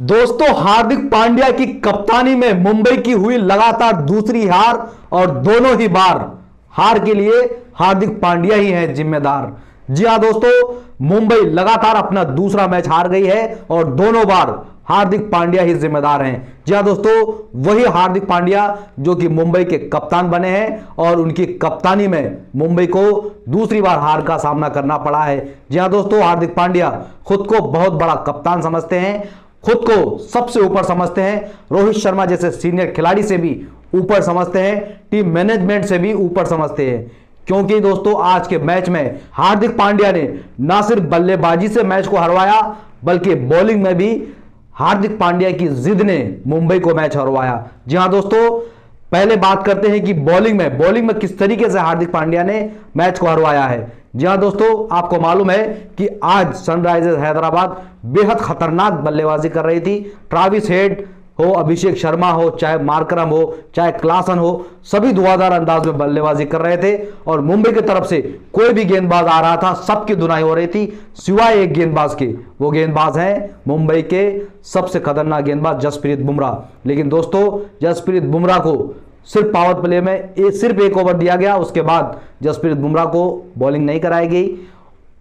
दोस्तों, हार्दिक पांड्या की कप्तानी में मुंबई की हुई लगातार दूसरी हार और दोनों ही बार हार के लिए हार्दिक पांड्या ही है जिम्मेदार। जी हां दोस्तों, मुंबई लगातार अपना दूसरा मैच हार गई है और दोनों बार हार्दिक पांड्या ही जिम्मेदार हैं। जी हां दोस्तों, वही हार्दिक पांड्या जो कि मुंबई के कप्तान बने हैं और उनकी कप्तानी में मुंबई को दूसरी बार हार का सामना करना पड़ा है। जी हां दोस्तों, हार्दिक पांड्या खुद को बहुत बड़ा कप्तान समझते हैं, खुद को सबसे ऊपर समझते हैं, रोहित शर्मा जैसे सीनियर खिलाड़ी से भी ऊपर समझते हैं, टीम मैनेजमेंट से भी ऊपर समझते हैं। क्योंकि दोस्तों, आज के मैच में हार्दिक पांड्या ने ना सिर्फ बल्लेबाजी से मैच को हरवाया बल्कि बॉलिंग में भी हार्दिक पांड्या की जिद ने मुंबई को मैच हरवाया। जी हां दोस्तों, पहले बात करते हैं कि बॉलिंग में किस तरीके से हार्दिक पांड्या ने मैच को हरवाया है। जी हां दोस्तों, आपको मालूम है कि आज सनराइजर्स हैदराबाद बेहद खतरनाक बल्लेबाजी कर रही थी। ट्रेविस हेड हो, अभिषेक शर्मा हो, चाहे मार्करम हो, चाहे क्लासन हो, सभी धुआंधार अंदाज में बल्लेबाजी कर रहे थे और मुंबई की तरफ से कोई भी गेंदबाज आ रहा था सबकी धुनाई हो रही थी सिवाय एक गेंदबाज के। वो गेंदबाज हैं मुंबई के सबसे खतरनाक गेंदबाज जसप्रीत बुमराह। लेकिन दोस्तों, जसप्रीत बुमराह को सिर्फ पावर प्ले में सिर्फ एक ओवर दिया गया, उसके बाद जसप्रीत बुमराह को बॉलिंग नहीं कराई गई।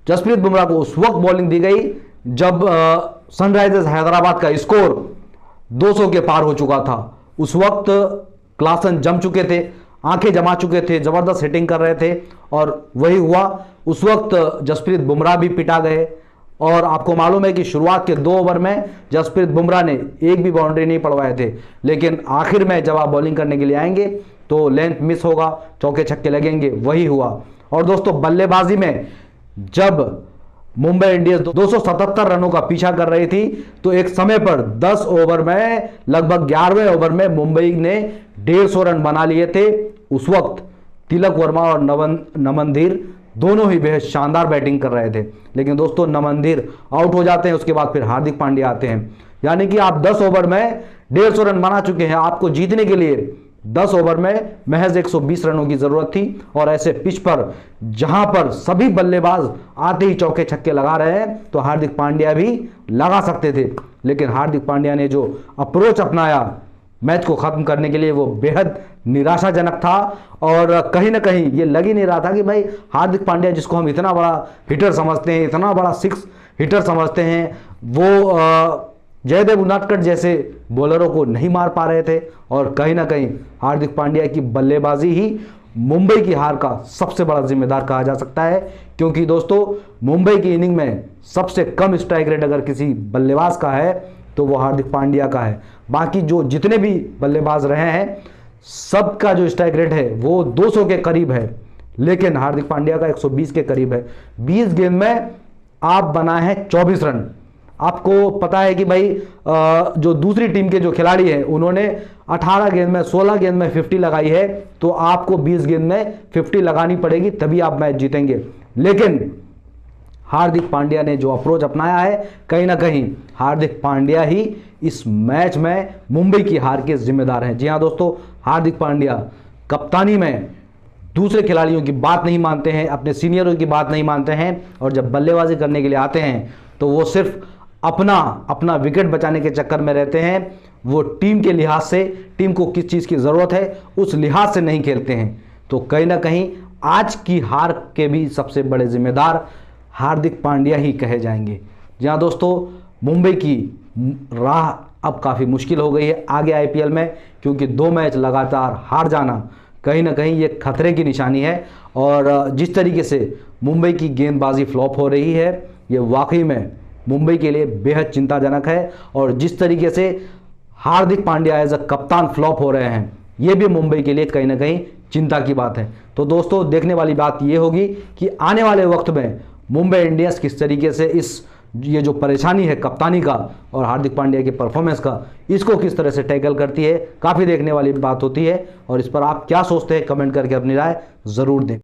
जसप्रीत बुमराह को उस वक्त बॉलिंग दी गई जब सनराइजर्स हैदराबाद का स्कोर 200 के पार हो चुका था। उस वक्त क्लासन जम चुके थे, आंखें जमा चुके थे, जबरदस्त हिटिंग कर रहे थे और वही हुआ। उस वक्त जसप्रीत बुमराह भी पिटा गए और आपको मालूम है कि शुरुआत के 2 ओवर में जसप्रीत बुमराह ने एक भी बाउंड्री नहीं पड़वाए थे। लेकिन आखिर में जब आप बॉलिंग करने के लिए आएंगे तो लेंथ मिस होगा, चौके छक्के लगेंगे, वही हुआ। और दोस्तों, बल्लेबाजी में जब मुंबई इंडियंस 277 रनों का पीछा कर रही थी तो एक समय पर 10 ओवर में लगभग 11वें ओवर में मुंबई ने 150 रन बना लिए थे। उस वक्त तिलक वर्मा और नमनधीर दोनों ही बेहद शानदार बैटिंग कर रहे थे। लेकिन दोस्तों, नमनधीर आउट हो जाते हैं, उसके बाद फिर हार्दिक पांड्या आते हैं। यानी कि आप 10 ओवर में 150 रन बना चुके हैं। आपको जीतने के लिए 10 ओवर में महज 120 रनों की जरूरत थी और ऐसे पिच पर जहां पर सभी बल्लेबाज आते ही चौके छक्के लगा रहे हैं तो हार्दिक पांड्या भी लगा सकते थे। लेकिन हार्दिक पांड्या ने जो अप्रोच अपनाया मैच को खत्म करने के लिए वो बेहद निराशाजनक था और कहीं ना कहीं ये लग ही नहीं रहा था कि भाई हार्दिक पांड्या जिसको हम इतना बड़ा हिटर समझते हैं, इतना बड़ा 6 हिटर समझते हैं, वो जयदेव उनादकट जैसे बॉलरों को नहीं मार पा रहे थे। और कहीं ना कहीं हार्दिक पांड्या की बल्लेबाजी ही मुंबई की हार का सबसे बड़ा जिम्मेदार कहा जा सकता है। क्योंकि दोस्तों, मुंबई की इनिंग में सबसे कम स्ट्राइक रेट अगर किसी बल्लेबाज का है तो वो हार्दिक पांड्या का है। बाकी जो जितने भी बल्लेबाज रहे हैं सबका जो स्ट्राइक रेट है वो 200 के करीब है, लेकिन हार्दिक पांड्या का 120 के करीब है। 20 गेंद में आप बनाए हैं 24 रन। आपको पता है कि भाई जो दूसरी टीम के जो खिलाड़ी हैं उन्होंने 18 गेंद में 16 गेंद में 50 लगाई है, तो आपको 20 गेंद में 50 लगानी पड़ेगी तभी आप मैच जीतेंगे। लेकिन हार्दिक पांड्या ने जो अप्रोच अपनाया है, कहीं ना कहीं हार्दिक पांड्या ही इस मैच में मुंबई की हार के जिम्मेदार हैं। जी हाँ दोस्तों, हार्दिक पांड्या कप्तानी में दूसरे खिलाड़ियों की बात नहीं मानते हैं, अपने सीनियरों की बात नहीं मानते हैं और जब बल्लेबाजी करने के लिए आते हैं तो वो सिर्फ अपना विकेट बचाने के चक्कर में रहते हैं। वो टीम के लिहाज से, टीम को किस चीज़ की ज़रूरत है उस लिहाज से नहीं खेलते हैं। तो कहीं ना कहीं आज की हार के भी सबसे बड़े जिम्मेदार हार्दिक पांड्या ही कहे जाएंगे। जहाँ दोस्तों, मुंबई की राह अब काफ़ी मुश्किल हो गई है आगे आईपीएल में, क्योंकि 2 मैच लगातार हार जाना कहीं ना कहीं ये खतरे की निशानी है। और जिस तरीके से मुंबई की गेंदबाजी फ्लॉप हो रही है ये वाकई में मुंबई के लिए बेहद चिंताजनक है। और जिस तरीके से हार्दिक पांड्या एज अ कप्तान फ्लॉप हो रहे हैं ये भी मुंबई के लिए कहीं ना कहीं चिंता की बात है। तो दोस्तों, देखने वाली बात ये होगी कि आने वाले वक्त में मुंबई इंडियंस किस तरीके से ये जो परेशानी है कप्तानी का और हार्दिक पांड्या के परफॉर्मेंस का, इसको किस तरह से टैकल करती है। काफ़ी देखने वाली बात होती है और इस पर आप क्या सोचते हैं कमेंट करके अपनी राय ज़रूर दें।